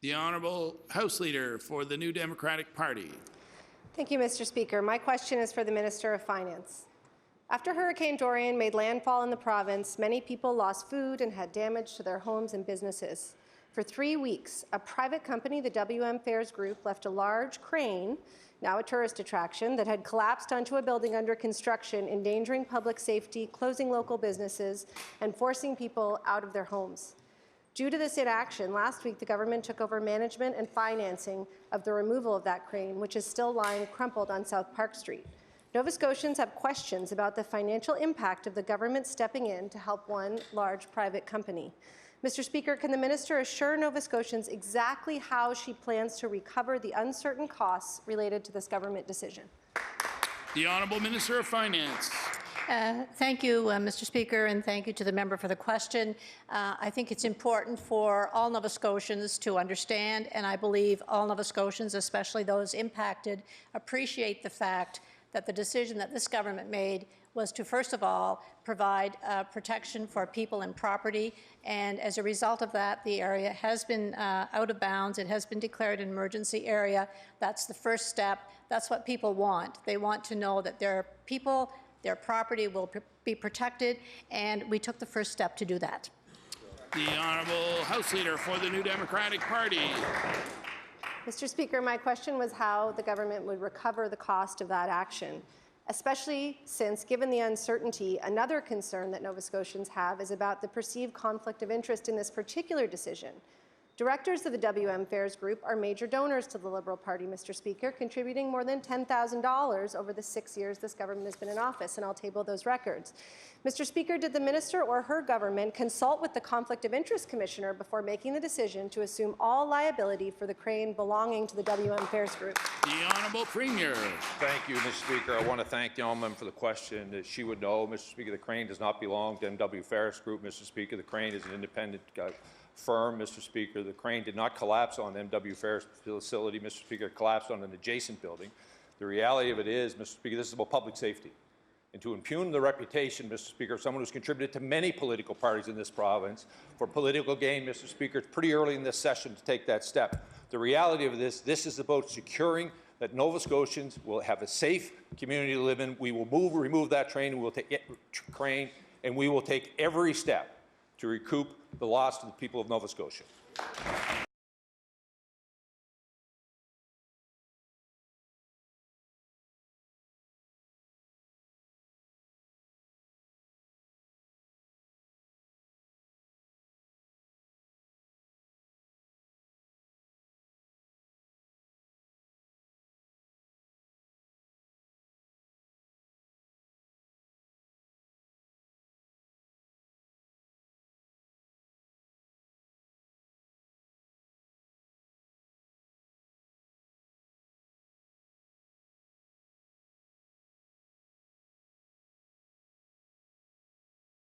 The Honourable House Leader for the New Democratic Party. Thank you, Mr. Speaker. My question is for the Minister of Finance. After Hurricane Dorian made landfall in the province, many people lost food and had damage to their homes and businesses. For 3 weeks, a private company, the WM Fares Group, left a large crane, now a tourist attraction, that had collapsed onto a building under construction, endangering public safety, closing local businesses, and forcing people out of their homes. Due to this inaction, last week the government took over management and financing of the removal of that crane, which is still lying crumpled on South Park Street. Nova Scotians have questions about the financial impact of the government stepping in to help one large private company. Mr. Speaker, can the minister assure Nova Scotians exactly how she plans to recover the uncertain costs related to this government decision? The Honourable Minister of Finance. Thank you, Mr. Speaker, and thank you to the member for the question. I think it's important for all Nova Scotians to understand, and I believe all Nova Scotians, especially those impacted, appreciate the fact that the decision that this government made was to, first of all, provide protection for people and property, and as a result of that, the area has been out of bounds. It has been declared an emergency area. That's the first step. That's what people want. They want to know that their people, their property will be protected, and we took the first step to do that. The Honourable House Leader for the New Democratic Party. Mr. Speaker, my question was how the government would recover the cost of that action, especially since, given the uncertainty, another concern that Nova Scotians have is about the perceived conflict of interest in this particular decision. Directors of the WM Fares Group are major donors to the Liberal Party, Mr. Speaker, contributing more than $10,000 over the 6 years this government has been in office, and I'll table those records. Mr. Speaker, did the minister or her government consult with the Conflict of Interest Commissioner before making the decision to assume all liability for the crane belonging to the WM Fares Group? The Honourable Premier. Thank you, Mr. Speaker. I want to thank the honourable for the question. As she would know, Mr. Speaker, the crane does not belong to MW Fares Group. Mr. Speaker, the crane is an independent firm, Mr. Speaker. The crane did not collapse on MW Fares facility, Mr. Speaker. It collapsed on an adjacent building. The reality of it is, Mr. Speaker, this is about public safety. And to impugn the reputation, Mr. Speaker, of someone who's contributed to many political parties in this province for political gain, Mr. Speaker, it's pretty early in this session to take that step. The reality of this is about securing that Nova Scotians will have a safe community to live in. We will remove that crane, and we will take every step to recoup the loss to the people of Nova Scotia.